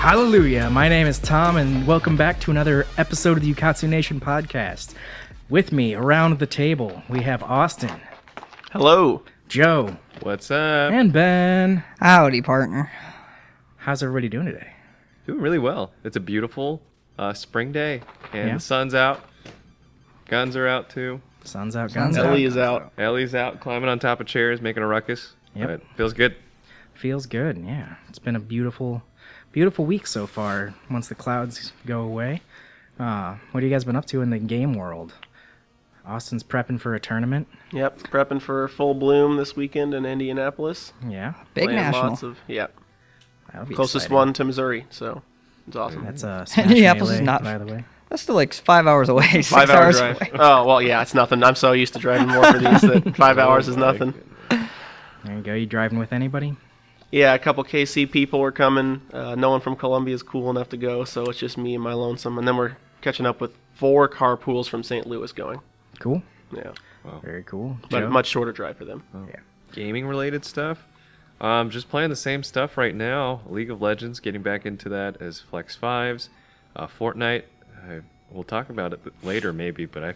Hallelujah. My name is Tom, and welcome back to another episode of the Ukatsu Nation podcast. With me around the table, we have Austin. Hello. Joe. What's up? And Ben. Howdy, partner. How's everybody doing today? Doing really well. It's a beautiful spring day, and Yeah. the sun's out. Guns are out, too. Sun's out, guns out. Ellie is out. Ellie's out, climbing on top of chairs, making a ruckus. Yep. But feels good. Feels good, yeah. It's been a beautiful week so far once the clouds go away. What have you guys been up to in the game world? Austin's prepping for a tournament. Yep, prepping for Full Bloom this weekend in Indianapolis. Yeah. Big Playing national. That'll be Closest exciting. one to Missouri, so it's awesome. That's Smash Indianapolis is Melee, not- by the way. That's still like 5 hours away. 6 5 hour hours drive. away. Oh, well, yeah, it's nothing. I'm so used to driving more for these that 5 hours is nothing. There you go. You driving with anybody? Yeah, a couple KC people are coming. No one from Columbia is cool enough to go, so it's just me and my lonesome. And then we're catching up with 4 carpools from St. Louis going. Cool. Yeah, Very cool. but Joe? much shorter drive for them. Yeah. Gaming-related stuff. Just playing the same stuff right now. League of Legends, getting back into that as Flex 5s. Fortnite, we'll talk about it later maybe, but I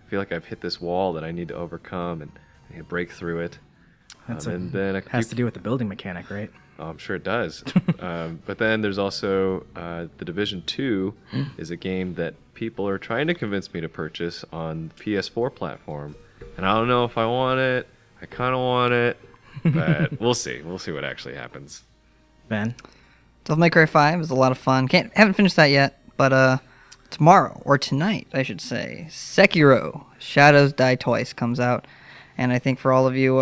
feel like I've hit this wall that I need to overcome and I need to break through it. And then has to do with the building mechanic, right? Oh, I'm sure it does. But then there's also the Division 2 is a game that people are trying to convince me to purchase on the PS4 platform. And I don't know if I want it. I kind of want it. But we'll see. We'll see what actually happens. Ben? Devil May Cry 5 is a lot of fun. Haven't finished that yet, but tomorrow, or tonight, I should say, Sekiro, Shadows Die Twice comes out. And I think for all of you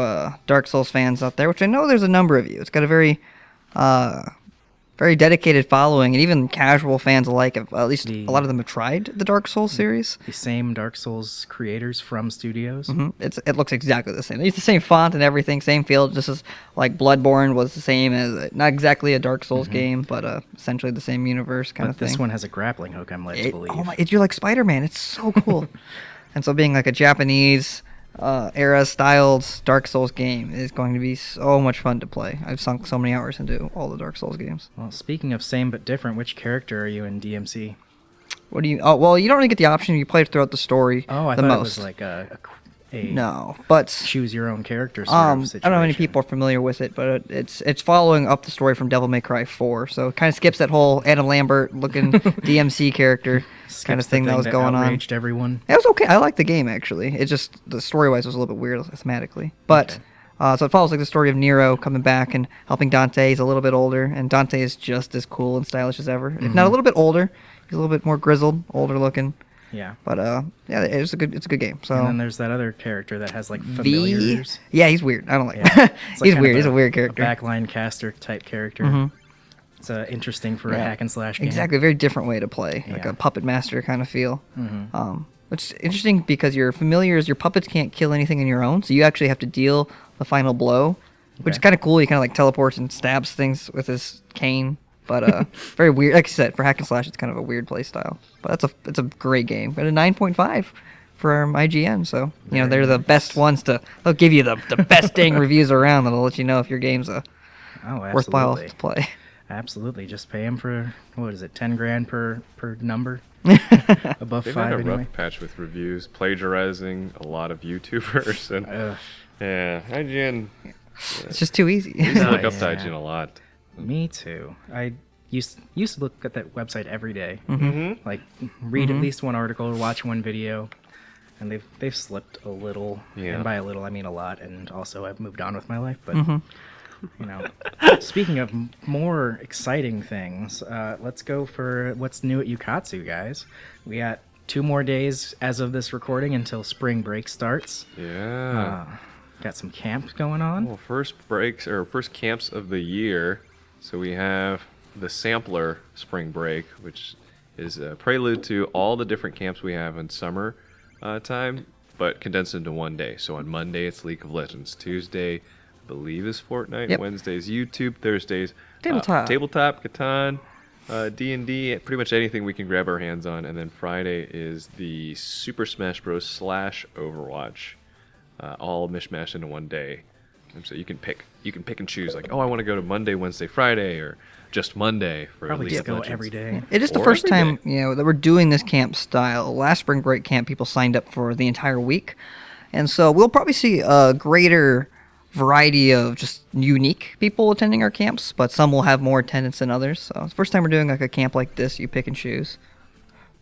Dark Souls fans out there, which I know there's a number of you, it's got a very dedicated following, and even casual fans alike. At least a lot of them have tried the Dark Souls series. The same Dark Souls creators from studios. It looks exactly the same. They use the same font and everything, same feel. Just as like Bloodborne was the same as not exactly a Dark Souls game, but essentially the same universe kind of thing. This one has a grappling hook, I'm led to believe. Oh my! You're like Spider-Man. It's so cool. And so being like a Japanese era styled Dark Souls game is going to be so much fun to play. I've sunk so many hours into all the Dark Souls games. Well, speaking of same but different, which character are you in DMC? What do you? Oh, well, you don't really get the option. You play throughout the story. Oh, I the thought most. it was like a No, but choose your own character sort I of don't situation. know how many people are familiar with it, but it's following up the story from Devil May Cry 4, so it kind of skips that whole Adam Lambert looking DMC character kind of Skips the thing that was going on. outraged everyone. It was okay. I liked the game actually. It just the story-wise was a little bit weird thematically, but so it follows like the story of Nero coming back and helping Dante. He's a little bit older, and Dante is just as cool and stylish as ever. If not a little bit older, he's a little bit more grizzled, older looking. Yeah. But yeah, it's a good game. So And then there's that other character that has like familiars. Yeah, he's weird. I don't like. Yeah. It's like He's kind weird. of He's a weird character. A backline caster type character. It's interesting for a hack and slash game. Exactly, a very different way to play, like Yeah. a puppet master kind of feel. Which is interesting because your familiars, your puppets can't kill anything on your own, so you actually have to deal the final blow, which is kind of cool. He kind of like teleports and stabs things with his cane, but very weird. Like I said, for hack and slash, it's kind of a weird play style. But it's a great game. Got a 9.5 from IGN, so you know they're the best ones to. They'll give you the best dang reviews around. That'll let you know if your game's worthwhile to play. Absolutely. Just pay him for, what is it, 10 grand per number? Above They've 5 had a anyway. rough patch with reviews, plaplagiarizing a lot of YouTubers. And yeah, IGN. It's just too easy. I used to look up to Yeah. IGN a lot. Me too. I used to look at that website every day. Like read at Mm-hmm. least one article or watch one video, and they've slipped a little. Yeah. And by a little, I mean a lot. And also, I've moved on with my life. But Mm-hmm. you know, speaking of more exciting things, let's go for what's new at Ukatsu, guys. We got 2 more days as of this recording until spring break starts. Yeah. Got some camps going on. Well, first camps of the year. So we have the sampler spring break, which is a prelude to all the different camps we have in summer time, but condensed into one day. So on Monday it's League of Legends. Tuesday, I believe, is Fortnite. Yep. Wednesdays YouTube. Thursdays Tabletop. Catan, D&D, pretty much anything we can grab our hands on. And then Friday is the Super Smash Bros. / Overwatch. All mishmashed into one day. And so you can pick and choose like, oh, I want to go to Monday, Wednesday, Friday, or just Monday for Probably League just of go Legends. every day. It is the Or first every time, day. that we're doing this camp style. Last spring break camp, people signed up for the entire week. And so we'll probably see a greater variety of just unique people attending our camps, but some will have more attendance than others. So it's the first time we're doing like a camp like this. You pick and choose.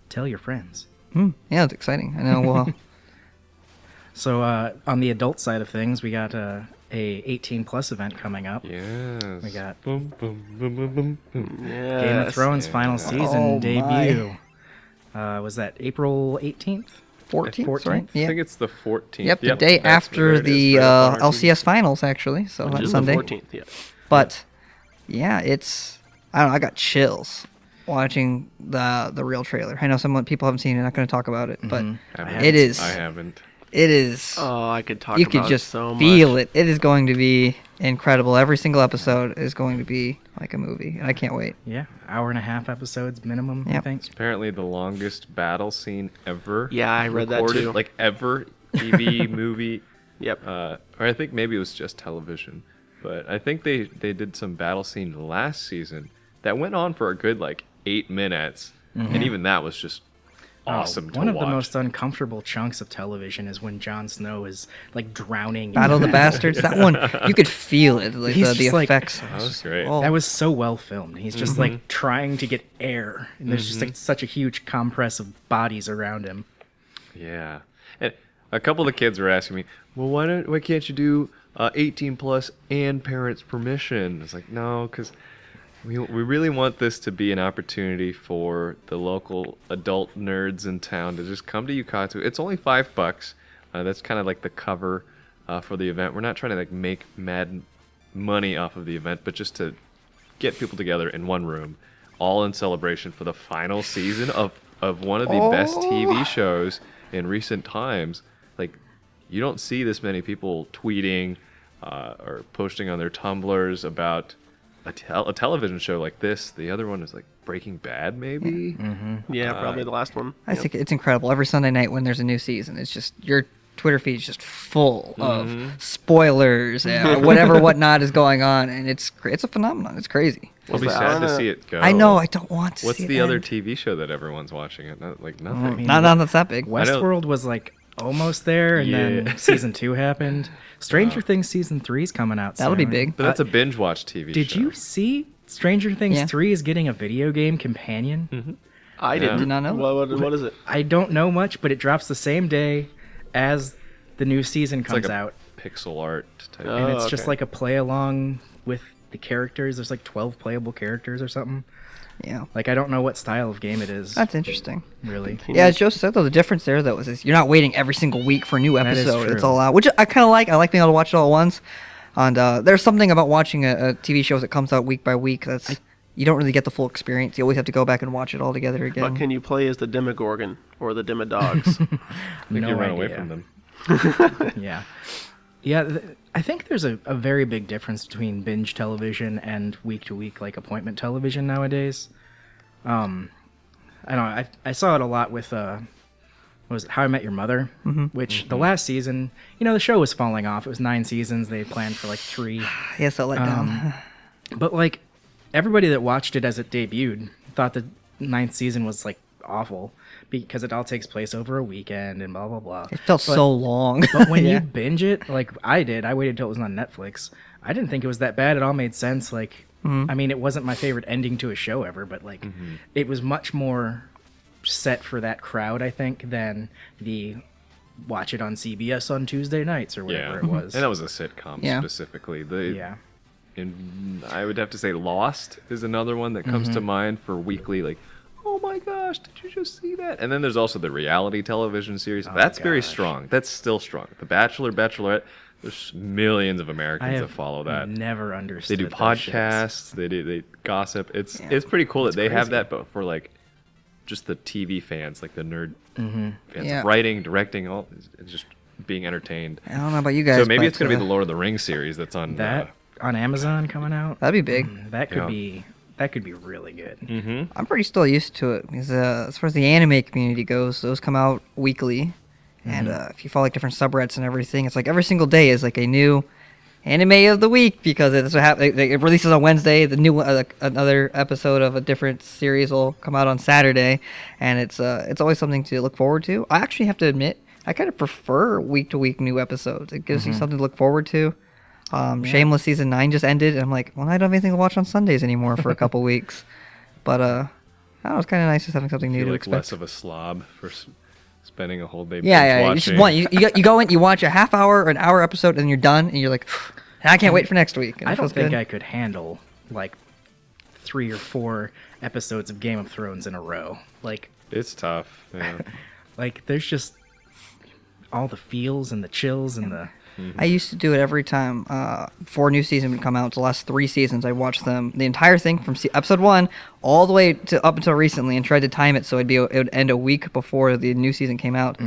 Tell your friends. Yeah, it's exciting. I know. Well, So on the adult side of things, we got a 18 plus event coming up. Yes. We got boom, boom, boom, boom, boom, boom. Yeah. Game of Thrones Yeah. final season Oh, debut. Was that April 18th? 14th, 14th? right? I Yeah. think it's the 14th. Yep, the day that's- after there it is, the right up on our TV. LCS finals, actually. So Which that's is Sunday. the 14th. Yeah. But yeah, I don't know. I got chills watching the real trailer. I know some people haven't seen it. Not going to talk about it, but I it is. I haven't. It is. Oh, I could talk You about could it just so feel much. it. It is going to be incredible. Every single episode is going to be like a movie, and I can't wait. Yeah, hour and a half episodes minimum, I Yep. think. Apparently the longest battle scene ever. Yeah, I read that recorded, too. Like ever, TV, movie. Yep. Or I think maybe it was just television. But I think they did some battle scene last season that went on for a good like 8 minutes, and even that was just awesome to One of watch. the most uncomfortable chunks of television is when Jon Snow is like drowning. Battle of the Bastards. That one, you could feel it. Like He's the just like- effects. That was great. Oh. That was so well filmed. He's just like trying to get air, and there's just like such a huge compress of bodies around him. Yeah, and a couple of the kids were asking me, "Well, why can't you do 18 plus and parents' permission?" It's like, no, because we really want this to be an opportunity for the local adult nerds in town to just come to Ukatsu. It's only $5. That's kind of like the cover for the event. We're not trying to like make mad money off of the event, but just to get people together in one room, all in celebration for the final season of one of the best TV shows in recent times. Like, you don't see this many people tweeting or posting on their Tumblrs about a television show like this. The other one is like Breaking Bad, maybe. Yeah, probably the last one. I think it's incredible. Every Sunday night when there's a new season, it's just your Twitter feed is just full of spoilers and whatnot is going on, and it's a phenomenon. It's crazy. I'll be Was that sad on to a- see it go. I know. I don't want to. What's see the it other end. TV show that everyone's watching? It like nothing. mean, Not that's that big. I know- Westworld was like almost there, and Yeah. then season 2 happened. Stranger Things season 3 is coming out That'll be soon. big. But that's a binge watch TV Did show. you see Stranger Things Yeah. 3 is getting a video game companion? I didn't. Did not know. What is it? I don't know much, but it drops the same day as the new season It's comes like a out. pixel art type. Oh. And it's just okay. like a play along with the characters. There's like 12 playable characters or something. Yeah, Like, I don't know what style of game it is, that's interesting. really. Yeah, as Joe said though, the difference there though is you're not waiting every single week for a new is episode. It's true. all out, which I kind of like. I like being able to watch it all at once. And there's something about watching a TV show that comes out week by week that's you don't really get the full experience. You always have to go back and watch it all together again. But can you play as the Demogorgon or the Demodogs? I think No you run away idea. from them. Yeah. Yeah, I think there's a very big difference between binge television and week-to-week, like, appointment television nowadays. I don't know, I saw it a lot with, what was it, How I Met Your Mother, which the last season, the show was falling off. It was 9 seasons. They planned for, like, 3. Yes, I'll let down. But, like, everybody that watched it as it debuted thought the 9th season was, like, awful because it all takes place over a weekend and blah, blah, blah. It felt so long. But when Yeah. you binge it, like I did, I waited till it was on Netflix. I didn't think it was that bad. It all made sense. Like, I mean, it wasn't my favorite ending to a show ever, but like, it was much more set for that crowd, I think, than the watch it on CBS on Tuesday nights or whatever it was. And that was a sitcom Yeah. specifically. Yeah. And I would have to say Lost is another one that comes to mind for weekly, like, oh my gosh, did you just see that? And then there's also the reality television series. That's very gosh. strong. That's still strong. The Bachelor, Bachelorette, there's millions of I Americans that have follow that. never They understood. do those podcasts, they gossip. It's pretty cool that they have crazy. that, but for like just the TV fans, like the nerd fans Yeah. of writing, directing, all it's just being entertained. I don't know about you guys. So maybe but, it's going to be the Lord of the Rings series that's on. That on Amazon coming out. That'd be big. That could Yeah. be. That could be really good. I'm pretty still used to it because as far as the anime community goes, those come out weekly, and if you follow like different subreddits and everything, it's like every single day is like a new anime of the week because it releases on Wednesday. The new another episode of a different series will come out on Saturday, and it's always something to look forward to. I actually have to admit, I kind of prefer week to week new episodes. It gives you something to look forward to. Shameless season 9 just ended, and I'm like, well, I don't have anything to watch on Sundays anymore for a couple weeks. But I don't know, it's kind of nice just having something new Feel to like expect. less of a slob for spending a whole day Yeah. binge You just watching. you go in, you watch a half hour or an hour episode, and you're done, and you're like, I can't wait for next week. And I it don't feels think good. I could handle like 3 or 4 episodes of Game of Thrones in a row. Like It's tough. Yeah. there's just all the feels and the chills and the I used to do it every time before a new season would come out. The last 3 seasons, I watched them, the entire thing from episode 1 all the way to up until recently, and tried to time it so it would end a week before the new season came out.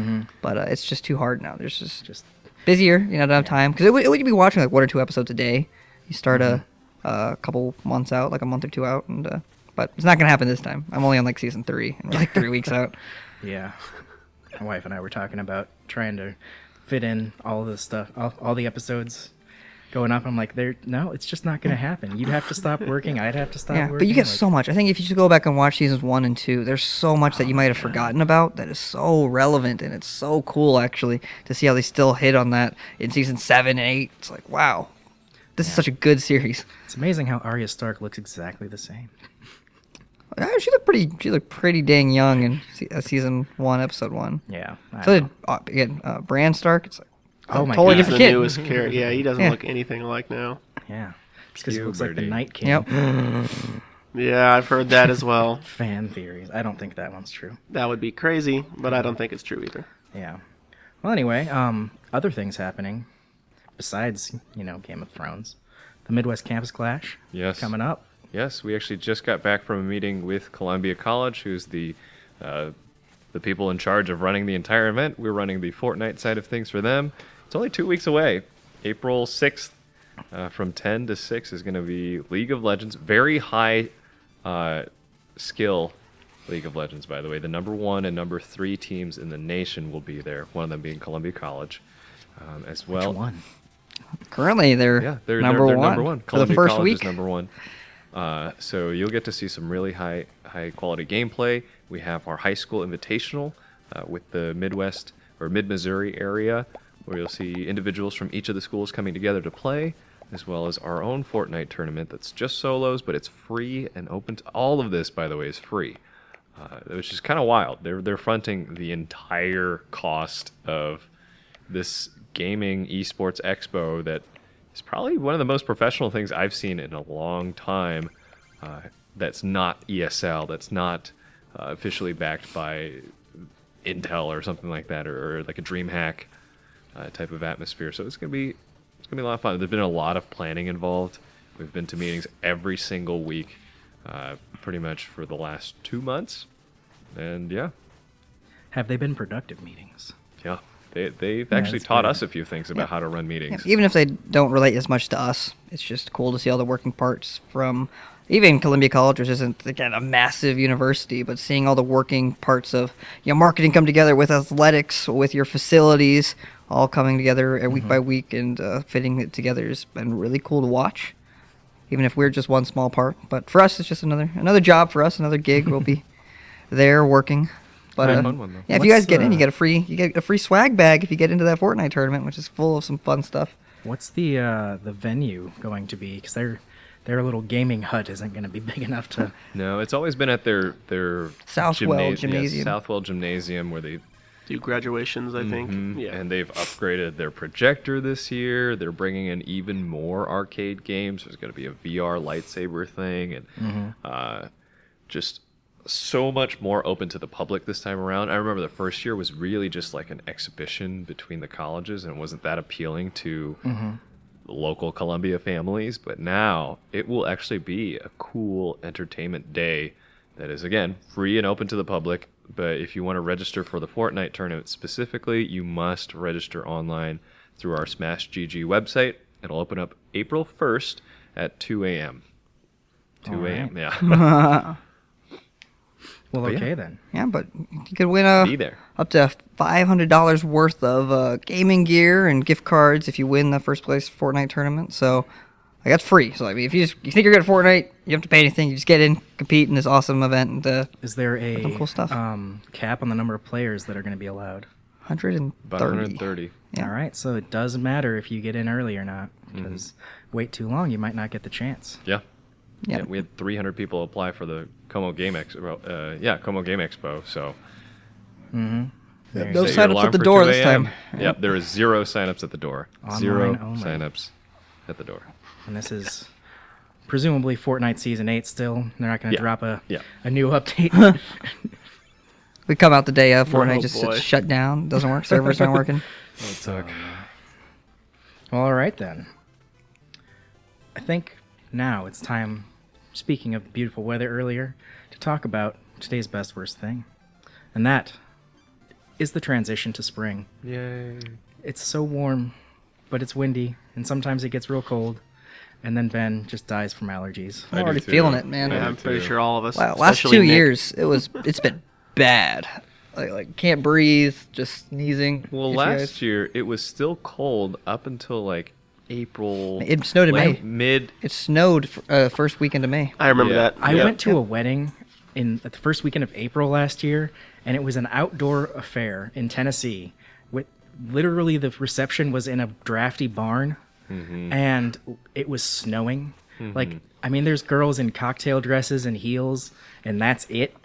But it's just too hard now. There's just busier. Don't have time because it would be watching like 1 or 2 episodes a day. You start a couple months out, like a month or 2 out, and but it's not gonna happen this time. I'm only on like season 3, and we're like 3 weeks out. yeah. My wife and I were talking about trying to fit in all this stuff, all the episodes going up. I'm like, no, it's just not going to happen. You'd have to stop working. I'd have to stop Yeah, working. but you get like, so much. I think if you just go back and watch seasons 1 and 2, there's so much that you might have forgotten about that is so relevant, and it's so cool actually to see how they still hit on that in season 7 and 8. It's like, wow, this is such a good series. It's amazing how Arya Stark looks exactly the same. She looked pretty dang young in season 1, episode 1. Yeah. So did again, Bran Stark. It's like Oh my totally God. He's different the kid. newest character. Yeah, he doesn't Yeah. look anything like now. Yeah. It's because he looks like the Puberty. Night King. Yep. Yeah, I've heard that as well. Fan theories. I don't think that one's true. That would be crazy, but I don't think it's true either. Yeah. Well, anyway, other things happening besides, Game of Thrones. The Midwest Campus Clash Yes. coming up. Yes, we actually just got back from a meeting with Columbia College, who's the people in charge of running the entire event. We're running the Fortnite side of things for them. It's only 2 weeks away. April 6th, from 10 to 6 is going to be League of Legends. Very high skill League of Legends, by the way. The number 1 and number 3 teams in the nation will be there, one of them being Columbia College. As well. Which one? Currently, they're, They're number they're one number one. for the Columbia first College week. is number 1. So you'll get to see some really high quality gameplay. We have our high school invitational with the Midwest or Mid-Missouri area, where you'll see individuals from each of the schools coming together to play, as well as our own Fortnite tournament that's just solos, but it's free and open to all of this. By the way, is free, which is kind of wild. They're fronting the entire cost of this gaming esports expo that is probably one of the most professional things I've seen in a long time. That's not ESL, that's not officially backed by Intel or something like that, or like a DreamHack type of atmosphere. So it's gonna be a lot of fun. There's been a lot of planning involved. We've been to meetings every single week, pretty much for the last 2 months, and yeah. Have they been productive meetings? They've actually that's taught good. us a few things about how to run meetings. Even if they don't relate as much to us, it's just cool to see all the working parts from even Columbia College, which isn't again a massive university, but seeing all the working parts of marketing come together with athletics, with your facilities, all coming together week by week and fitting it together has been really cool to watch. Even if we're just one small part, but for us, it's just another job for us, another gig. We'll be there working. But Quite a fun one, though. yeah, if you guys What's get in, you the- get a free swag bag if you get into that Fortnite tournament, which is full of some fun stuff. What's the venue going to be? Because their little gaming hut isn't going to be big enough to. No, it's always been at their Southwell Gymnasium. Southwell Gymnasium, where they Do graduations, I think. Yeah. and they've upgraded their projector this year. They're bringing in even more arcade games. There's going to be a VR lightsaber thing, and just so much more open to the public this time around. I remember the first year was really just like an exhibition between the colleges, and it wasn't that appealing to local Columbia families. But now it will actually be a cool entertainment day that is, again, free and open to the public. But if you want to register for the Fortnite tournament specifically, you must register online through our Smash GG website. It'll open up April 1st at 2 a.m. 2 a.m., yeah. Well, But yeah. okay then. Yeah, but you could win Be there. up to $500 worth of gaming gear and gift cards if you win the first place Fortnite tournament. So, like, that's free. So, I mean, if you think you're good at Fortnite, you don't have to pay anything. You just get in, compete in this awesome event, and Is there some a cool stuff. cap on the number of players that are going to be allowed? 130. About 130. Yeah. All right, so it doesn't matter if you get in early or not, Mm-hmm. because wait too long, you might not get the chance. Yeah. Yeah. We had 300 people apply for the Como Game Expo. Como Game Expo. So There No you set your signups alarm at the for door 2 this time. a.m. Yep, there is 0 signups at the door. Online 0 only. signups at the door. And this is presumably Fortnite Season 8 still. They're not going to Yeah. drop a Yeah. new update. We come out the day of Fortnite, just boy. shut down. Doesn't work. Servers aren't working. That suck. Well, all right then. I think now it's time, speaking of the beautiful weather earlier, to talk about today's best worst thing. And that is the transition to spring. Yay. It's so warm, but it's windy, and sometimes it gets real cold. And then Ben just dies from allergies. I I'm do already too. feeling it, man. I Yeah, do I'm pretty too. sure all of us. Wow, last especially 2 Nick. years, it's been bad. Like can't breathe, just sneezing. Well, If you last guys- year it was still cold up until like April. It snowed in like, May. Mid. It snowed first weekend of May. I remember Yeah. that. I Yeah. went to a wedding at the first weekend of April last year, and it was an outdoor affair in Tennessee. With literally the reception was in a drafty barn, and it was snowing. Like, I mean, there's girls in cocktail dresses and heels, and that's it.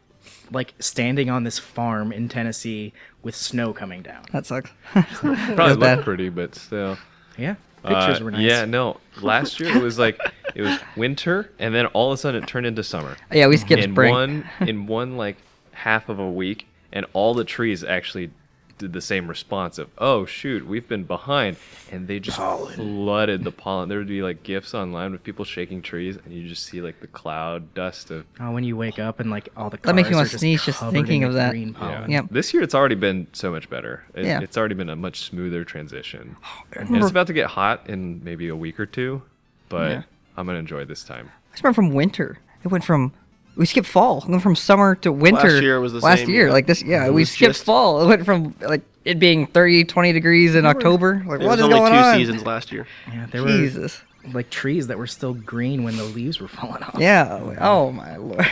Like standing on this farm in Tennessee with snow coming down. That sucks. Probably bad. looked pretty, but still. Yeah, pictures were nice. Yeah, no. Last year it was like it was winter, and then all of a sudden it turned into summer. Yeah, we skipped in spring. one like half of a week, and all the trees actually did the same response of, oh shoot, we've been behind, and they just flooded the pollen. There would be like gifs online with people shaking trees, and you just see like the cloud dust of. Oh, when you wake up and like all the cars That makes me are wanna just sneeze just covered thinking in of the that. green pollen. Yep. This year it's already been so much better. Yeah. It's already been a much smoother transition. And remember- it's about to get hot in maybe a week or two, but Yeah. I'm gonna enjoy this time. I just remember from winter. It went from we skipped fall. It went from summer to winter. Last year it was the last same, year. yeah. Like this, yeah, It we was skipped just- fall. It went from like it being 30, 20 degrees in October. Like There what was is only going two on? seasons last year. Yeah, there were Jesus. like trees that were still green when the leaves were falling off. Yeah. Oh my lord.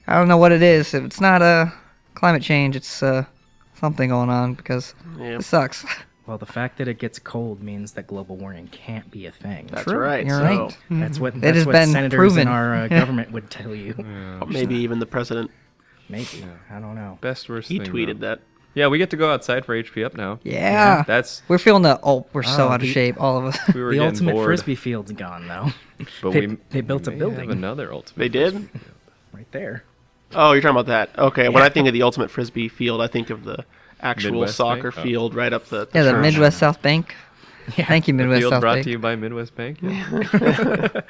I don't know what it is. If it's not climate change, it's something going on because Yeah. it sucks. Well, the fact that it gets cold means that global warming can't be a thing. That's True, right. you're so right. That's what has been senators proven. in our government would tell you. maybe even the president. Maybe. I don't know. Best worst He thing. tweeted though. that. Yeah, we get to go outside for HP Up now. Yeah. That's We're feeling we're so Oh, out of the- shape, all of us. we were The getting ultimate bored, frisbee field's gone though. but they built a may building. Have another ultimate. They did? Right there. Oh, you're talking about that. Okay. When I think of the ultimate frisbee field, I think of the actual Midwest soccer Bank? Oh. field right up the. Yeah, the church. Midwest South Bank. Thank you, Midwest Field South brought Bank. to you by Midwest Bank. Yeah.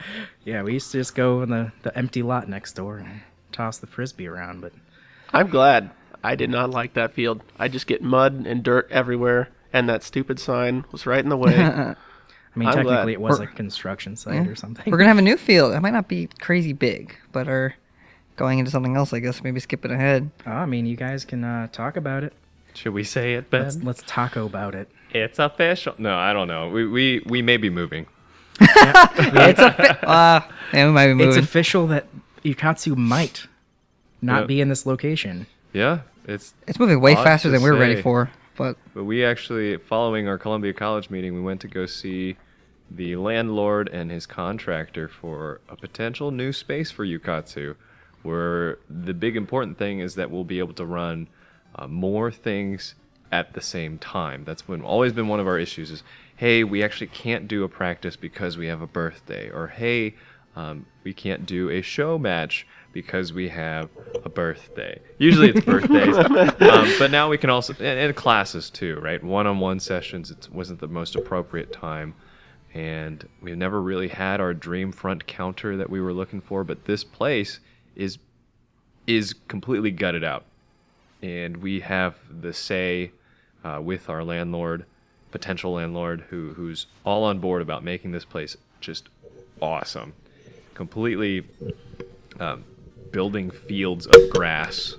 Yeah, we used to just go in the empty lot next door and toss the frisbee around, but I'm glad. I did not like that field. I just get mud and dirt everywhere, and that stupid sign was right in the way. I mean I'm technically glad. it was We're- a construction site or something. We're gonna have a new field. It might not be crazy big, but are going into something else. I guess maybe skipping ahead. Oh, I mean, you guys can talk about it. Should we say it, Ben? Let's taco about it. It's official. No, I don't know. We may be moving. It's a yeah, we might be moving. It's official that Ukatsu might not Yep. be in this location. Yeah, it's. It's moving way odd faster to than we were ready say. for. But But we actually, following our Columbia College meeting, we went to go see the landlord and his contractor for a potential new space for Ukatsu, where the big important thing is that we'll be able to run more things at the same time. That's always been one of our issues is, hey, we actually can't do a practice because we have a birthday, or hey, we can't do a show match because we have a birthday. Usually it's birthdays, but now we can also, and classes too, right? One-on-one sessions, it wasn't the most appropriate time. And we've never really had our dream front counter that we were looking for, but this place is completely gutted out. And we have the say with our landlord, potential landlord, who's all on board about making this place just awesome. Completely building fields of grass.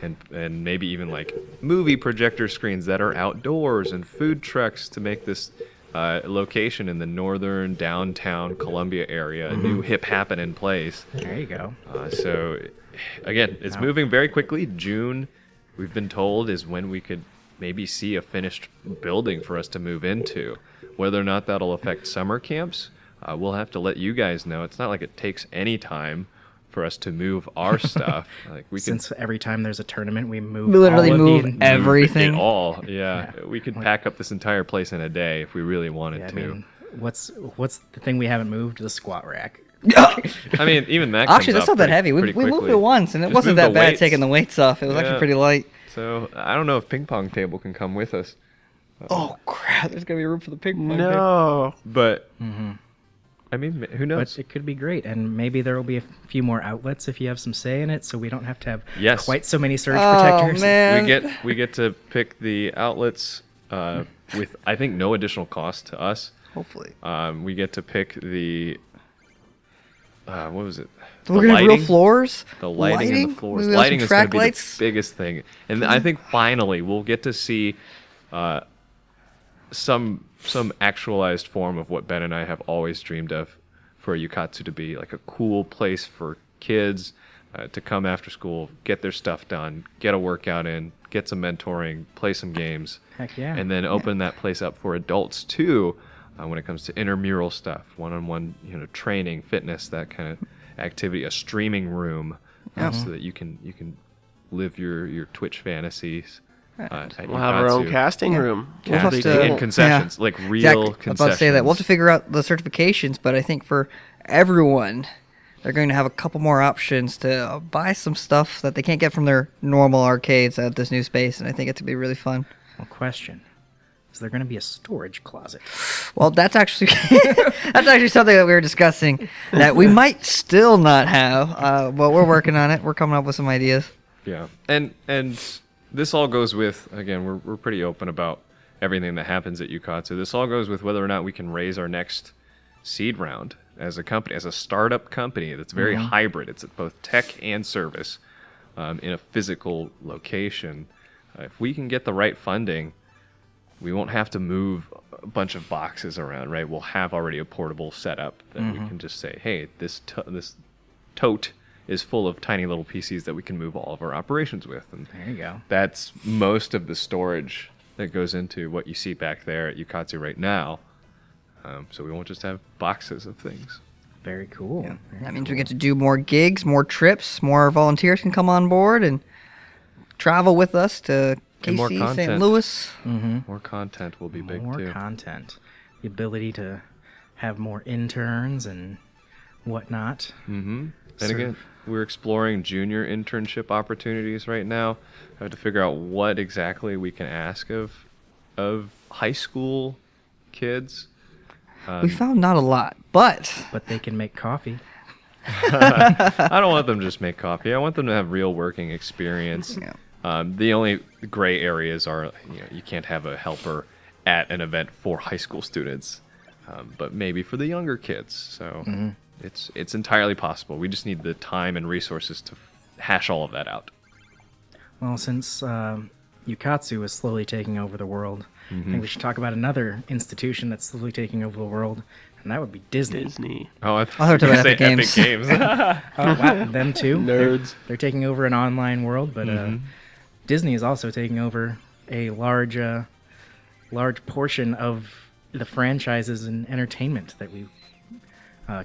And maybe even like movie projector screens that are outdoors and food trucks to make this location in the northern downtown Columbia area a new hip happening place. There you go. So again, it's moving very quickly. June, we've been told, is when we could maybe see a finished building for us to move into. Whether or not that'll affect summer camps, we'll have to let you guys know. It's not like it takes any time for us to move our stuff. Like we can Since every time there's a tournament, we move. We literally all of move the, everything. it all. Yeah. We could pack up this entire place in a day if we really wanted Yeah, I to. mean, what's the thing we haven't moved? The squat rack. I mean, even that. Actually, comes that's up not that pretty- heavy. We pretty moved quickly. it once, and it Just wasn't move that the bad weights. taking the weights off. It was Yeah. actually pretty light. So I don't know if ping pong table can come with us, Oh crap! There's gonna be room for the ping pong. table. No. but I mean, who knows? But it could be great, and maybe there will be a few more outlets if you have some say in it, so we don't have to have Yes. quite so many surge Oh protectors. man! we get to pick the outlets with I think no additional cost to us. Hopefully, We get to pick the what was it? we're The gonna have real lighting? floors. The lighting and the floors. Maybe we'll have Lighting some is going to track be lights. the biggest thing, and I think finally we'll get to see some actualized form of what Ben and I have always dreamed of for Ukatsu to be, like a cool place for kids to come after school, get their stuff done, get a workout in, get some mentoring, play some games, Heck yeah. and then open that place up for adults too. When it comes to intramural stuff, one-on-one, training, fitness, that kind of activity, a streaming room, so that you can live your Twitch fantasies. At We'll have our own Ukatsu. casting room. We'll have Be to- cool. And concessions, like real Exactly. I was concessions. about to say that. We'll have to figure out the certifications, but I think for everyone, they're going to have a couple more options to buy some stuff that they can't get from their normal arcades at this new space, and I think it's going to be really fun. Well, question: is there going to be a storage closet? Well, that's actually something that we were discussing that we might still not have, but we're working on it. We're coming up with some ideas. Yeah, and this all goes with, again, we're pretty open about everything that happens at Ukatsu. This all goes with whether or not we can raise our next seed round as a company, as a startup company that's very hybrid. It's both tech and service in a physical location. If we can get the right funding, we won't have to move a bunch of boxes around, right? We'll have already a portable setup that we can just say, hey, this tote is full of tiny little PCs that we can move all of our operations with. And There you go. that's most of the storage that goes into what you see back there at Ukatsu right now. So we won't just have boxes of things. Very cool. Very That means we get to do more gigs, more trips, more volunteers can come on board and travel with us to And more KC, St. content. Louis. More content will be big more too. content, the ability to have more interns and whatnot. And So- again, we're exploring junior internship opportunities right now. I have to figure out what exactly we can ask of high school kids. We found not a lot, but But they can make coffee. I don't want them to just make coffee. I want them to have real working experience. Yeah. The only gray areas are you can't have a helper at an event for high school students, but maybe for the younger kids. So it's entirely possible. We just need the time and resources to hash all of that out. Well, since Ukatsu is slowly taking over the world, I think we should talk about another institution that's slowly taking over the world, and that would be Disney. Disney. Oh, I thought thought you you were were going talking to say about Epic Games. Oh, wow, them too. Nerds. They're taking over an online world, but Disney is also taking over a large portion of the franchises and entertainment that we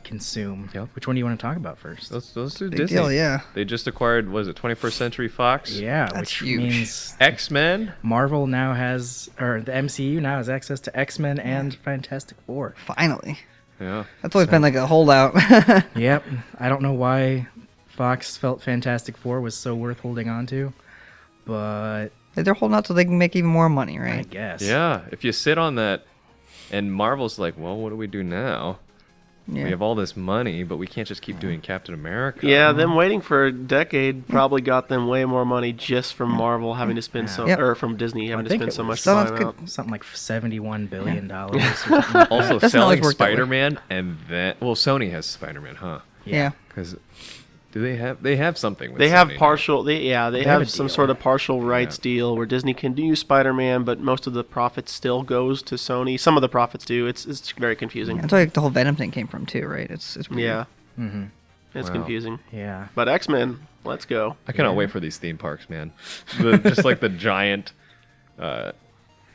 consume. Yep. Which one do you want to talk about first? Let's do big Disney. deal, yeah. They just acquired, was it 21st Century Fox? Yeah, That's which huge. means X-Men? Marvel now has, or the MCU now has access to X-Men and Fantastic Four. Finally. Yeah. That's always been like a holdout. Yep. I don't know why Fox felt Fantastic Four was so worth holding on to, but They're holding out so they can make even more money, I right? guess. Yeah, if you sit on that, and Marvel's like, well, what do we do now? Yeah. We have all this money, but we can't just keep doing Captain America. Yeah, them waiting for a decade probably got them way more money just from Marvel having to spend so, Yep. or from Disney having to think spend it so was much Sounds time good. out. Something like $71 billion or something. Also, Doesn't always selling work that way. Spider-Man, and then, well, Sony has Spider-Man, huh? Yeah. Because Do they have something? With They have Sony now. partial. They have have a some deal. sort of partial rights deal where Disney can use Spider-Man, but most of the profit still goes to Sony. Some of the profits do. It's very confusing. That's where the whole Venom thing came from too, right? It's weird. Yeah, Mm-hmm. it's Wow. confusing. Yeah. But X-Men, let's go. I cannot wait for these theme parks, man. Just like the giant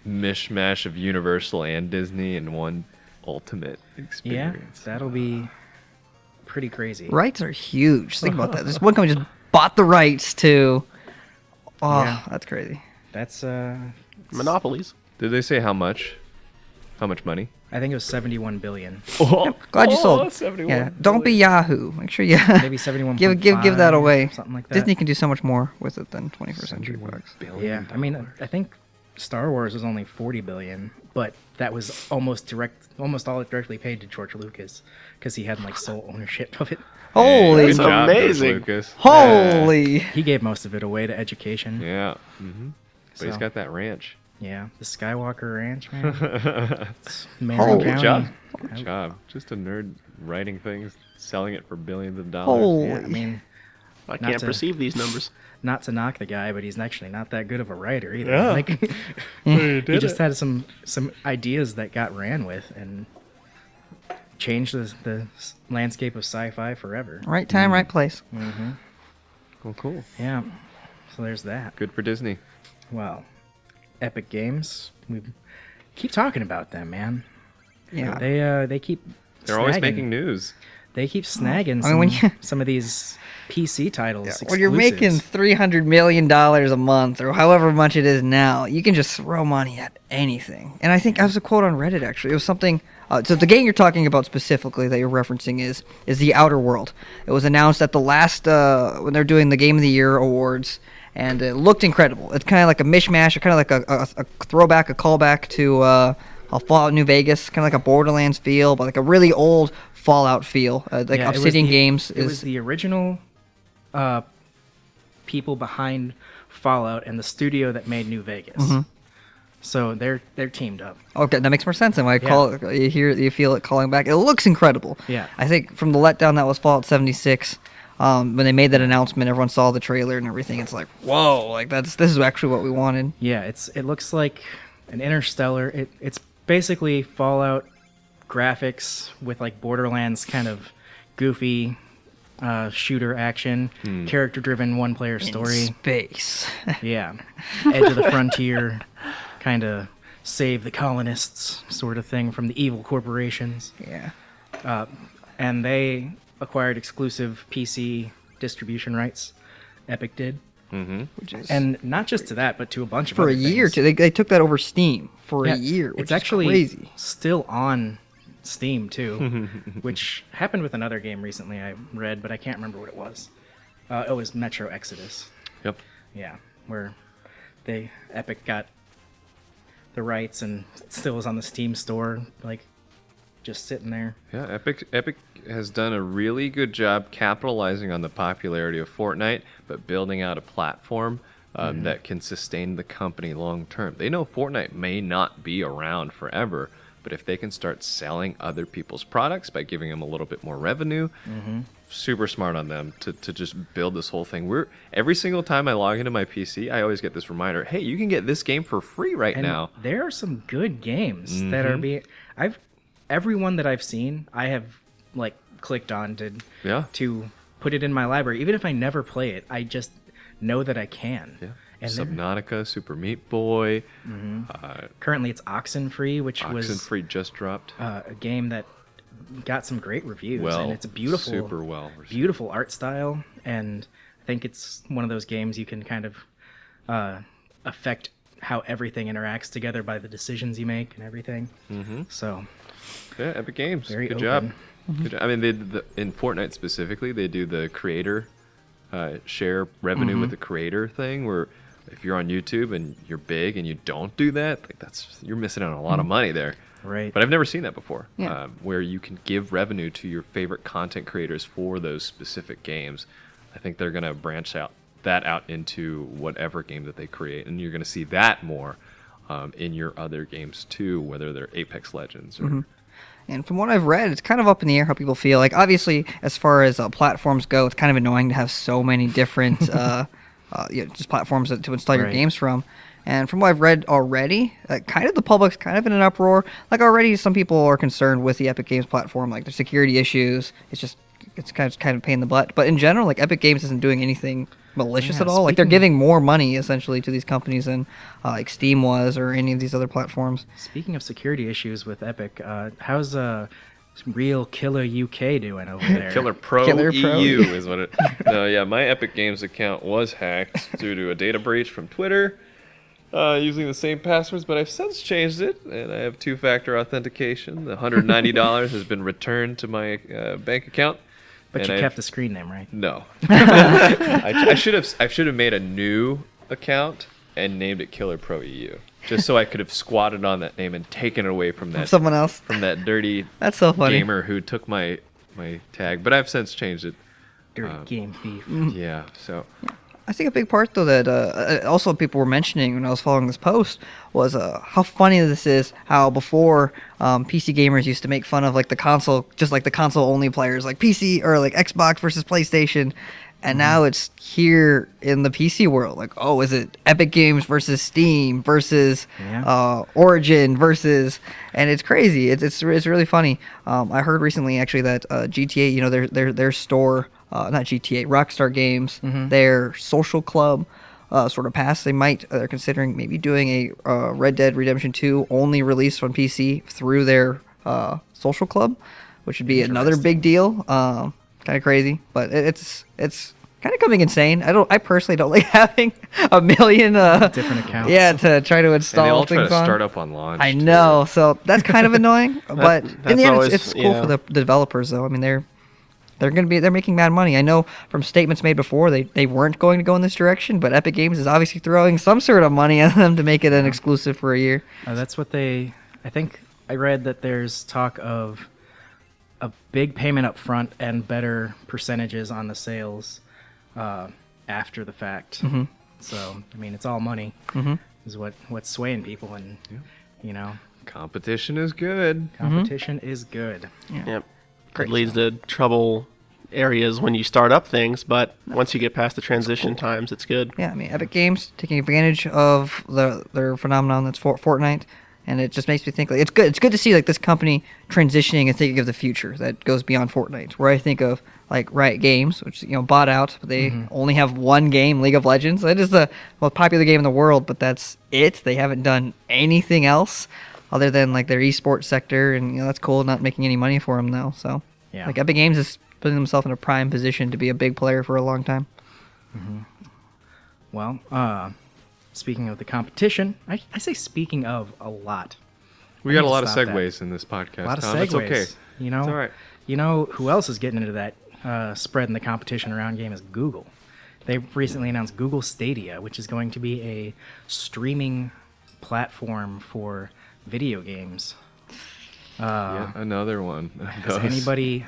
mishmash of Universal and Disney in one ultimate Yeah. experience. That'll be pretty crazy. Rights are huge. Think about that. This one company just bought the rights to. Oh, Yeah. that's crazy. That's Monopolies. Did they say how much? How much money? I think it was 71 billion. Oh, Glad you sold. 71 Yeah, don't be Yahoo. Make sure you Maybe 71. give that away. Something like that. Disney can do so much more with it than 21st century bucks. Yeah. I mean, I think Star Wars was only 40 billion, but that was almost all directly paid to George Lucas because he had like sole ownership of it. Holy, Good job, George amazing. Lucas. holy! He gave most of it away to education. Yeah. Mm-hmm. But he's So- got that ranch. Yeah, the Skywalker Ranch, man. It's Oh, Marion Good County. job. Good job. Just a nerd writing things, selling it for billions of dollars. Holy! Yeah, I mean, I Not can't to- perceive these numbers. not to knock the guy, but he's actually not that good of a writer either. Yeah. Like, he just had some ideas that got ran with and changed the landscape of sci-fi forever. Right time, right place. Well, cool. Yeah. So there's that. Good for Disney. Well, Epic Games, we keep talking about them, man. Yeah. They keep They're always snagging- making news. They keep snagging I mean, when some of these PC titles. When you're making $300 million a month or however much it is now, you can just throw money at anything. And I think I was a quote on Reddit actually. It was something. So the game you're talking about specifically that you're referencing is The Outer World. It was announced at the last when they're doing the Game of the Year awards, and it looked incredible. It's kind of like a mishmash, kind of like a throwback, a callback to Fallout New Vegas, kind of like a Borderlands feel, but like a really old Fallout feel. Like Yeah, it was Obsidian the- Games It was is. the original people behind Fallout and the studio that made New Vegas. Mm-hmm. So they're teamed up. Okay, that makes more sense. And when I call it, you feel it calling back. It looks incredible. Yeah. I think from the letdown that was Fallout 76, when they made that announcement, everyone saw the trailer and everything. It's like, whoa, like this is actually what we wanted. Yeah, it looks like an Interstellar. It's basically Fallout graphics with like Borderlands kind of goofy shooter action, character-driven one-player story. Space. Yeah, edge of the frontier, kind of save the colonists sort of thing from the evil corporations. Yeah. And they acquired exclusive PC distribution rights. Epic did. Which is And not just to that, but to a bunch of for other a year things. too. They took that over Steam for Yeah, a year, which it's is actually crazy. still on Steam too, which happened with another game recently I read, but I can't remember what it was. It was Metro Exodus. Yep. Yeah, where Epic got the rights and it still is on the Steam store, like just sitting there. Yeah, Epic has done a really good job capitalizing on the popularity of Fortnite, but building out a platform that can sustain the company long term. They know Fortnite may not be around forever, but if they can start selling other people's products by giving them a little bit more revenue, super smart on them to just build this whole thing. Every single time I log into my PC, I always get this reminder, hey, you can get this game for free right And now. there are some good games that are being. Every one that I've seen, I have like clicked on to put it in my library. Even if I never play it, I just know that I can. Yeah. And they're- Subnautica, Super Meat Boy, currently it's Oxenfree, which was Oxenfree just dropped. a game that got some great reviews, Well, and it's a beautiful, super well received. beautiful art style, and I think it's one of those games you can kind of affect how everything interacts together by the decisions you make and everything. So Yeah, Epic Games. Very Good job. open. Good job. I mean, in Fortnite specifically, they do the creator share revenue with the creator thing, where if you're on YouTube and you're big and you don't do that, like you're missing out on a lot of money there. right, But I've never seen that before, Yeah. where you can give revenue to your favorite content creators for those specific games. I think they're going to branch that out into whatever game that they create, and you're going to see that more in your other games too, whether they're Apex Legends or And from what I've read, it's kind of up in the air how people feel. Like, obviously, as far as platforms go, it's kind of annoying to have so many different just platforms to install your Right. games from. And from what I've read already, kind of the public's kind of in an uproar. Like, already some people are concerned with the Epic Games platform, like the security issues. It's kind of a pain in the butt. But in general, like, Epic Games isn't doing anything malicious Yeah, at all. Like, they're speaking- giving more money essentially to these companies than like Steam was or any of these other platforms. Speaking of security issues with Epic, how's real Killer UK doing over there? Killer Pro Killer Pro. EU is what it. No, yeah, my Epic Games account was hacked due to a data breach from Twitter, using the same passwords, but I've since changed it, and I have two-factor authentication. The $190 has been returned to my bank account. But and you I've- kept the screen name, right? No, I should have made a new account and named it Killer Pro EU, just so I could have squatted on that name and taken it away from that Someone else. from that dirty That's so funny. gamer who took my tag. But I've since changed it. Dirty game thief. Yeah, so I think a big part, though, that also people were mentioning when I was following this post was how funny this is. How before PC gamers used to make fun of like the console, just like the console-only players, like PC or like Xbox versus PlayStation, and now it's here in the PC world. Like, oh, is it Epic Games versus Steam versus Origin versus, and it's crazy. It's really funny. I heard recently actually that GTA, you know, their store. Not GTA, Rockstar Games, their social club sort of passed. They're considering maybe doing a Red Dead Redemption 2 only release on PC through their social club, which would be another big deal. Kind of crazy, but it's kind of coming insane. I personally don't like having a million Different accounts. Yeah, to try to and install they all try things to on. start up on launch. I too. know, so that's kind of annoying. But in that's the end, always- it's cool yeah. for the developers, though. I mean, they're making mad money. I know from statements made before they weren't going to go in this direction, but Epic Games is obviously throwing some sort of money at them to make it an exclusive for a year. That's what I think I read that there's talk of a big payment up front and better percentages on the sales after the fact. So, I mean, it's all money is what's swaying people, and, you know, Competition is good. competition is good. Yep. It leads to trouble areas when you start up things, but once you get past the transition times, it's good. Yeah, I mean, Epic Games taking advantage of their phenomenon that's Fortnite, and it just makes me think like it's good. It's good to see like this company transitioning and thinking of the future that goes beyond Fortnite. Where I think of like Riot Games, which bought out, but they only have one game, League of Legends. That is the most popular game in the world, but that's it. They haven't done anything else other than like their esports sector, and that's cool. Not making any money for them though. So Yeah. like Epic Games is putting themselves in a prime position to be a big player for a long time. Well, speaking of the competition, I say speaking of a lot. We got need a to lot of stop that. segues in this podcast. A lot of Tom. segues. It's okay. You know, It's all right. You know who else is getting into that spreading the competition around game is Google. They recently announced Google Stadia, which is going to be a streaming platform for video games. Yet another one. of Has those. anybody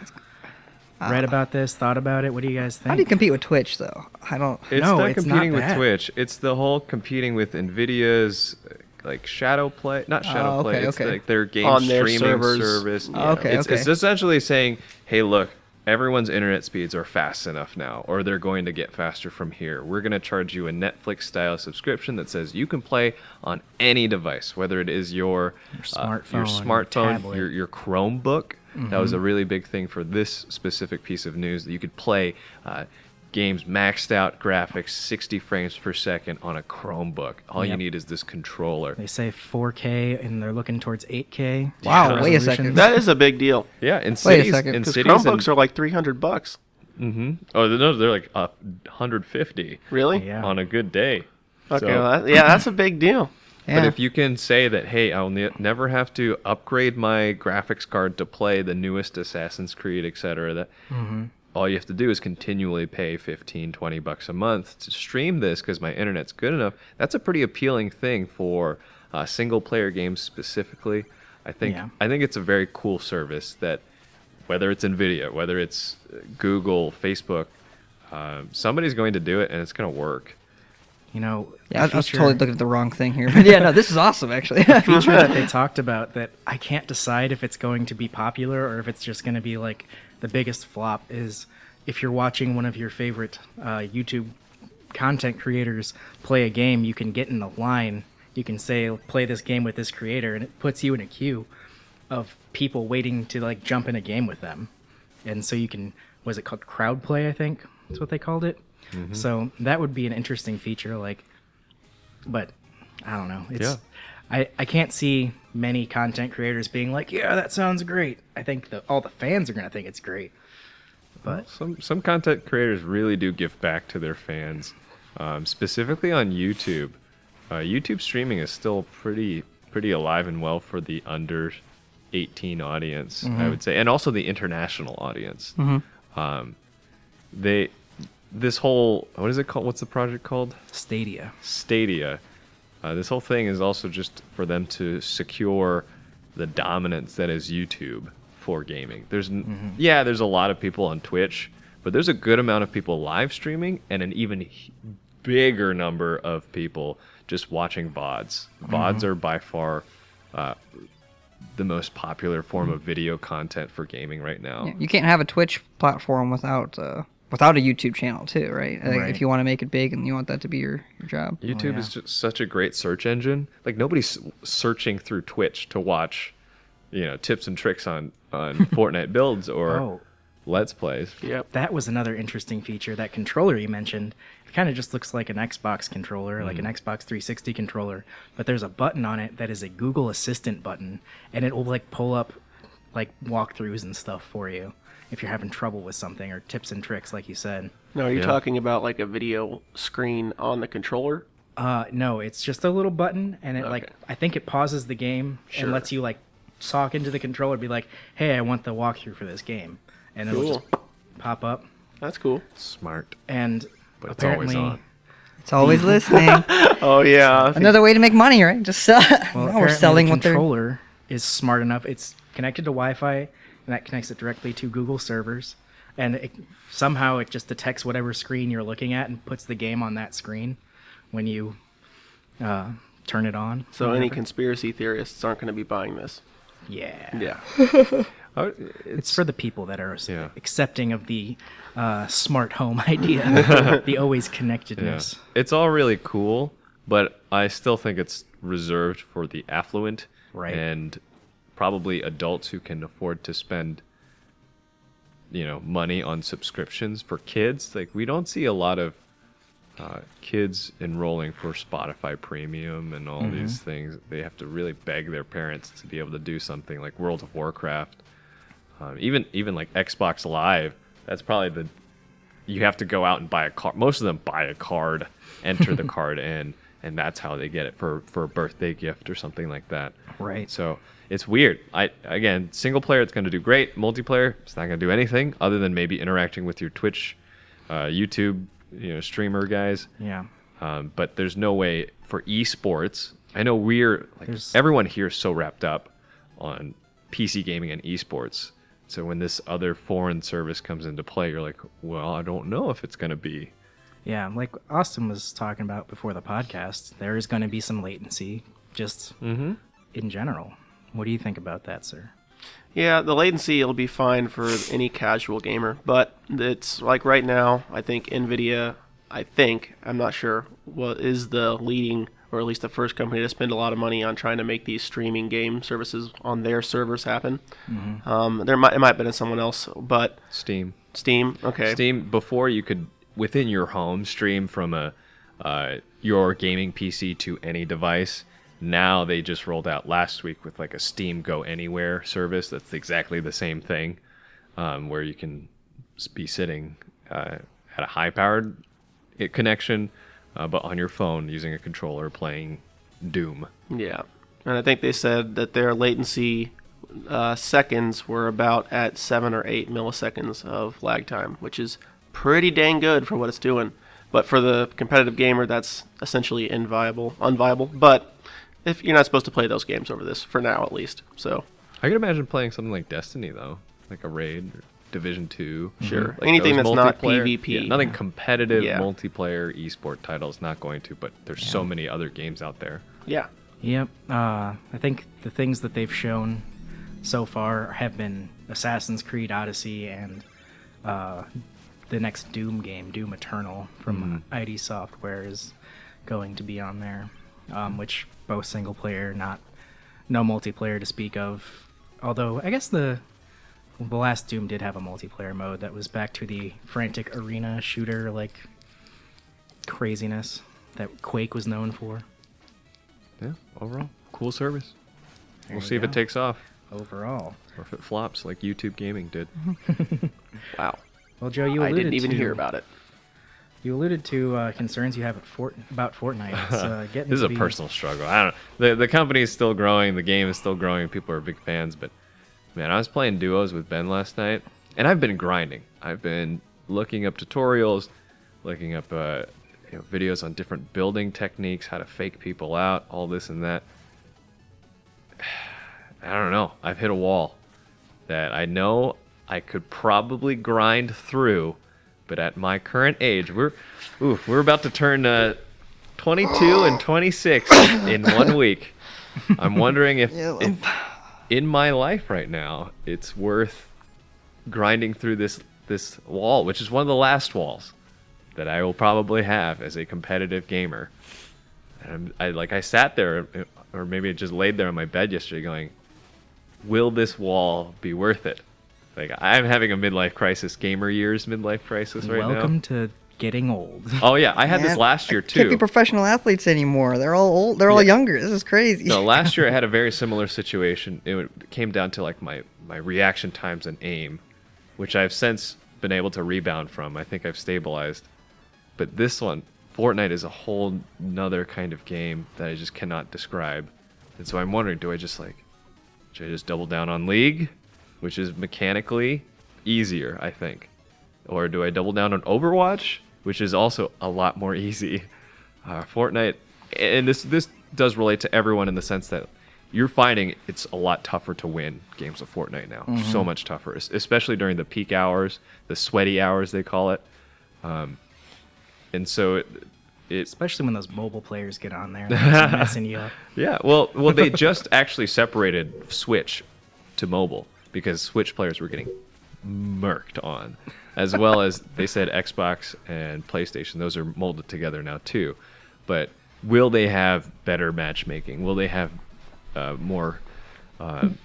read about this? Thought about it? What do you guys think? How do you compete with Twitch though? I don't. It's No, not it's not competing with that. Twitch. It's the whole competing with Nvidia's like shadow play, not shadow Oh, play. okay, It's okay. like their game On their streaming servers. service. Oh, okay, it's, okay. it's essentially saying, hey, look, everyone's internet speeds are fast enough now, or they're going to get faster from here. We're going to charge you a Netflix-style subscription that says you can play on any device, whether it is your smartphone, tablet. your Chromebook. That was a really big thing for this specific piece of news, that you could play games maxed out graphics, 60 frames per second on a Chromebook. All you Yep. need is this controller. They say 4K, and they're looking towards 8K. Wow, wait a resolution. second. That is a big deal. Yeah, in Wait a cities, second. in Because cities, Chromebooks are like $300. Oh, no, they're like 150 Really? Yeah. on a good day. Okay, So- well, that's a big deal. Yeah. But if you can say that, hey, I'll never have to upgrade my graphics card to play the newest Assassin's Creed, etc., that all you have to do is continually pay $15-20 a month to stream this because my internet's good enough. That's a pretty appealing thing for single-player games specifically. I think it's a very cool service that, whether it's Nvidia, whether it's Google, Facebook, somebody's going to do it and it's going to work. You know, Yeah, the I was feature- totally looking at the wrong thing here. But yeah, no, this is awesome, actually. feature that they talked about that I can't decide if it's going to be popular or if it's just going to be like the biggest flop is if you're watching one of your favorite YouTube content creators play a game, you can get in a line. You can say, play this game with this creator, and it puts you in a queue of people waiting to like jump in a game with them. And so you can, was it called crowd play, I think that's what they called it. So that would be an interesting feature, like, but I don't know. It's, I can't see many content creators being like, yeah, that sounds great. I think all the fans are going to think it's great. But Some content creators really do give back to their fans, specifically on YouTube. YouTube streaming is still pretty alive and well for the under 18 audience, I would say, and also the international audience. This whole, what is it called? What's the project called? Stadia. This whole thing is also just for them to secure the dominance that is YouTube for gaming. There's a lot of people on Twitch, but there's a good amount of people live streaming and an even bigger number of people just watching VODs. VODs are by far the most popular form of video content for gaming right now. Yeah, you can't have a Twitch platform without a YouTube channel too, right? Like, Right. if you want to make it big and you want that to be your job. YouTube is just such a great search engine. Like nobody's searching through Twitch to watch, tips and tricks on Fortnite builds or Oh. Let's Plays. Yep. That was another interesting feature. That controller you mentioned, it kind of just looks like an Xbox controller, like an Xbox 360 controller, but there's a button on it that is a Google Assistant button, and it will like pull up like walkthroughs and stuff for you if you're having trouble with something, or tips and tricks, like you said. No, are you Yeah. talking about like a video screen on the controller? No, it's just a little button, and it like Okay. I think it pauses the game Sure. and lets you like talk into the controller, be like, "Hey, I want the walkthrough for this game," and it'll Cool. just pop up. That's cool. Smart. And But it's always apparently, on. It's always listening. Oh yeah. Another way to make money, right? Just sell. well, now we're apparently selling the what they're. controller is smart enough. It's connected to Wi-Fi, and that connects it directly to Google servers. And somehow it just detects whatever screen you're looking at and puts the game on that screen when you turn it on. So any Whatever. conspiracy theorists aren't going to be buying this. Yeah. Yeah. It's for the people that are Yeah. accepting of the smart home idea, the always connectedness. It's all really cool, but I still think it's reserved for the affluent Right. and probably adults who can afford to spend money on subscriptions. For kids, like we don't see a lot of kids enrolling for Spotify Premium and all these things. They have to really beg their parents to be able to do something like World of Warcraft. Even like Xbox Live, that's probably you have to go out and buy a card. Most of them buy a card, enter the card in, and that's how they get it for a birthday gift or something like that. Right. So it's weird. Again, single player, it's going to do great. Multiplayer, it's not going to do anything other than maybe interacting with your Twitch, YouTube, streamer guys. Yeah. But there's no way for esports. I know There's- everyone here is so wrapped up on PC gaming and esports. So when this other foreign service comes into play, you're like, well, I don't know if it's going to be. Yeah, like Austin was talking about before the podcast, there is going to be some latency just in general. What do you think about that, sir? Yeah, the latency will be fine for any casual gamer, but it's like right now, I think NVIDIA, I'm not sure, is the leading, or at least the first company to spend a lot of money on trying to make these streaming game services on their servers happen. It might have been someone else, but Steam. okay. Steam, before you could, within your home, stream from your gaming PC to any device. Now they just rolled out last week with like a Steam Go Anywhere service that's exactly the same thing, where you can be sitting at a high-powered connection, but on your phone using a controller playing Doom. Yeah, and I think they said that their latency seconds were about at 7 or 8 milliseconds of lag time, which is pretty dang good for what it's doing. But for the competitive gamer, that's essentially unviable. But if you're not supposed to play those games over this, for now at least. So I could imagine playing something like Destiny though, like a raid. Division 2. Sure. Like Anything those that's not multiplayer- PvP. yeah, nothing competitive Yeah. multiplayer esport title is not going to, but there's so many other games out there. Yeah. Yep. I think the things that they've shown so far have been Assassin's Creed Odyssey and the next Doom game, Doom Eternal from ID Software, is going to be on there, which both single player, no multiplayer to speak of. Although I guess the last Doom did have a multiplayer mode that was back to the frantic arena shooter like craziness that Quake was known for. Yeah, overall, cool service. There We'll you see if go. it takes off Overall. or if it flops like YouTube Gaming did. Wow. Well, Joe, you I alluded didn't even to, hear about it. You alluded to concerns you have about Fortnite. It's getting This is to a be, personal struggle. I don't know. The company is still growing. The game is still growing. People are big fans. But, man, I was playing duos with Ben last night, and I've been grinding. I've been looking up tutorials, looking up videos on different building techniques, how to fake people out, all this and that. I don't know. I've hit a wall that I know I could probably grind through, but at my current age, we're about to turn 22 and 26 in 1 week. I'm wondering if in my life right now it's worth grinding through this wall, which is one of the last walls that I will probably have as a competitive gamer. And I sat there, or maybe I just laid there on my bed yesterday going, will this wall be worth it? Like, I'm having a midlife crisis, gamer years midlife crisis right now. Welcome to getting old. Oh yeah, I had this last year Can't be too. professional athletes anymore. They're all old. They're all younger. This is crazy. No, last year I had a very similar situation. It came down to like my reaction times and aim, which I've since been able to rebound from. I think I've stabilized. But this one, Fortnite, is a whole nother kind of game that I just cannot describe. And so I'm wondering, should I just double down on League, which is mechanically easier, I think? Or do I double down on Overwatch, which is also a lot more easy? Fortnite, and this does relate to everyone in the sense that you're finding it's a lot tougher to win games of Fortnite now. So much tougher, especially during the peak hours, the sweaty hours they call it. And so Especially when those mobile players get on there and they're messing you up. yeah, well, they just actually separated Switch to mobile because Switch players were getting murked on, as well as they said Xbox and PlayStation. Those are molded together now too. But will they have better matchmaking? Will they have more of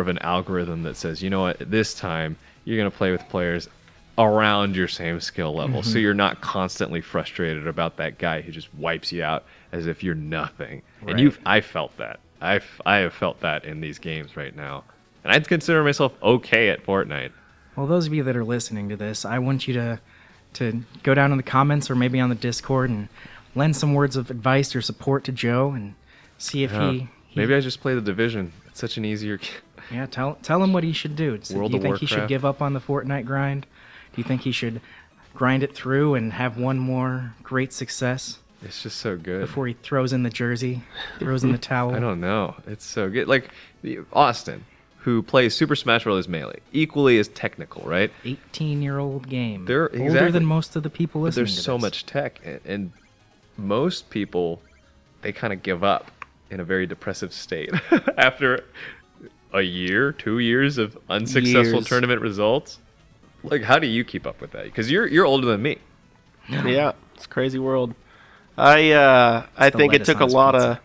an algorithm that says, you know what, this time you're going to play with players around your same skill level, so you're not constantly frustrated about that guy who just wipes you out as if you're nothing. Right. And I felt that. I have felt that in these games right now, and I'd consider myself okay at Fortnite. Well, those of you that are listening to this, I want you to go down in the comments or maybe on the Discord and lend some words of advice or support to Joe and see if he Maybe I just play the Division. It's such an easier. yeah, tell him what he should do. Do World you of think he should Warcraft. give up on the Fortnite grind? Do you think he should grind it through and have one more great success It's just so good. before he throws in the jersey, throws in the towel? I don't know. It's so good. Like Austin, who plays Super Smash Bros. Melee, equally as technical, right? 18-year-old game. They're older exactly. than most of the people But listening there's to so this. much tech, and most people, they kind of give up in a very depressive state after a year, 2 years of unsuccessful Years. tournament results. Like, how do you keep up with that? Because you're older than me. Yeah, it's a crazy world. I the think it took a Renaissance lot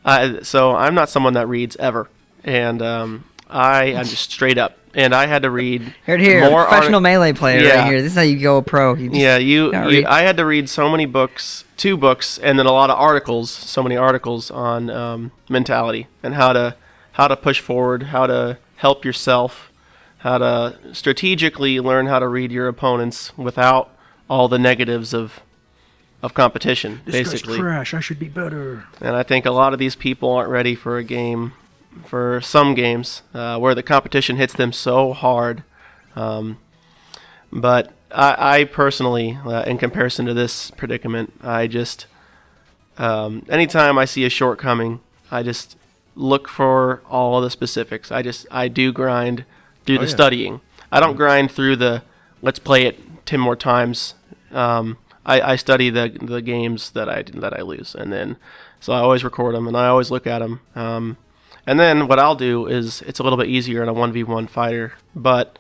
of. So I'm not someone that reads ever, and I'm just straight up. And I had to read Here, more professional melee player Yeah. right here. This is how you go pro. You just Yeah, not read. I had to read so many books, 2 books, and then a lot of articles. So many articles on mentality and how to push forward, how to help yourself, how to strategically learn how to read your opponents without all the negatives of competition, basically. trash. I should be better. And I think a lot of these people aren't ready for a game, for some games, where the competition hits them so hard. But I personally, in comparison to this predicament, I just, anytime I see a shortcoming, I just look for all of the specifics. I do grind, do the yeah. studying. I don't grind through the let's play it 10 more times. I study the games that I lose, and then so I always record them and I always look at them. And then what I'll do is it's a little bit easier in a 1v1 fighter, but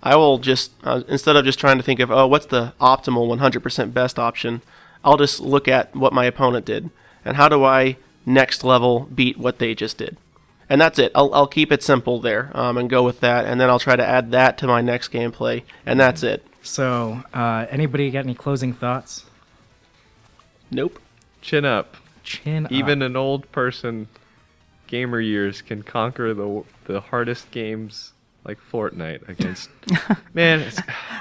I will just instead of just trying to think of what's the optimal 100% best option, I'll just look at what my opponent did and how do I next level beat what they just did. And that's it. I'll keep it simple there and go with that, and then I'll try to add that to my next gameplay, and that's it. So, anybody got any closing thoughts? Nope. Chin up. Chin Even up. an old person, gamer years, can conquer the hardest games like Fortnite against. Man,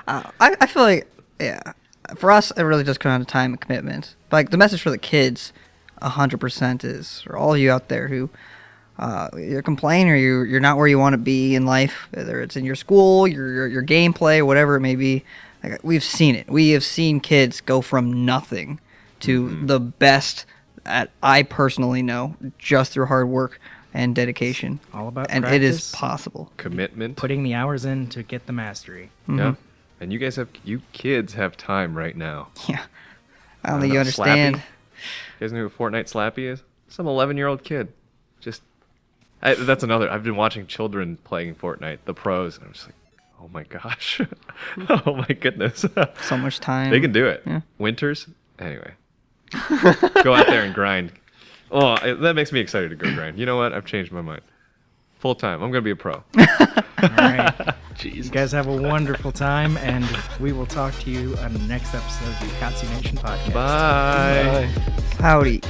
I feel like, yeah, for us, it really just comes down to time and commitment. But like the message for the kids, 100% is, for all of you out there who you're complaining or you're not where you want to be in life, whether it's in your school, your gameplay, whatever it may be. Like, we've seen it. We have seen kids go from nothing to the best that I personally know just through hard work and dedication. All about and practice, it is possible. commitment. putting the hours in to get the mastery. Yeah. And you kids have time right now. Yeah. I don't I think know, you understand. Slappy. You guys know who Fortnite Slappy is? Some 11-year-old kid. Just that's another. I've been watching children playing Fortnite, the pros, and I'm just like, oh my gosh, oh my goodness. So much time. They can do it. Yeah. Winters, anyway. Go out there and grind. Oh, that makes me excited to go grind. You know what? I've changed my mind. Full time. I'm gonna be a pro. All right. Jeez. You guys have a wonderful time, and we will talk to you on the next episode of the Ukatsu Nation podcast. Bye. Bye. Howdy.